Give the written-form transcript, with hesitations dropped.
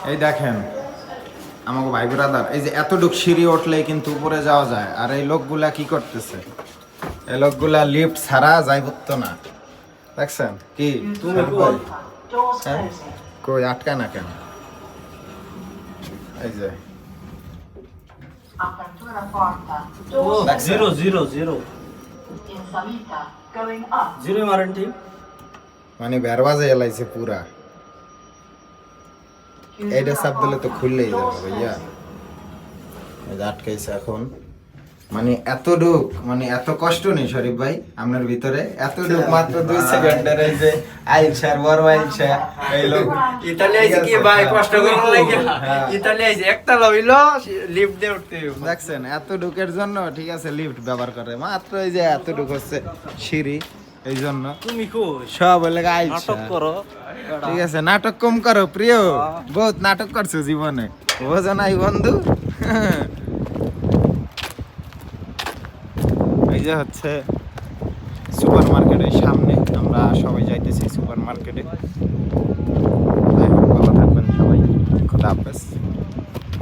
এই দেখেন আমাকে ভাই ব্রাদার, এই যে এতটুক সিঁড়ি উঠলেই কিন্তু উপরে যাওয়া যায়। আর এই লোকগুলা কি করতেছে? এই লোকগুলা লিফট ছাড়া যাই বুঝতো না, দেখছেন কি? তুমি কই? হ্যাঁ? কই আটকা না কেন? এই যে Apertura porta. Zero zero zero In salita. Going up. Zero মারেন ঠিক। মানে বেরবাজে এলাইছে পুরা। এইটা চাপ দিলে তো খুললেই যাবে ভাইয়া। এই যে আটকাইছে এখন। মানে এতটুক, মানে এত কষ্ট নেই শরীফ ভাই আপনার ভিতরে, এতটুক মাত্র 2 সেকেন্ডের। এই যে আইলছার বড় আইলছা এই লোক ইতালি আইছে কি ভাই, কষ্ট করে লাগে। হ্যাঁ। ইতালি আইছে একতলা হইলো, লিফট দিয়ে উঠতে হইব। দেখছেন এতটুকের জন্য ঠিক আছে লিফট ব্যবহার করে, মাত্র এই যে এতটুক হচ্ছে সিঁড়ি, এই জন্য তুমি কই? সব এলাকা আইলছা। নাটক করো। ঠিক আছে নাটক কম করো প্রিয়, বহুত নাটক করছো জীবনে, বোঝো নাই বন্ধু। এই যে হচ্ছে সুপার মার্কেটের সামনে, আমরা সবাই যাইতেছি সুপার মার্কেটে। ভালো থাকবেন সবাই, খোদা হাফেজ।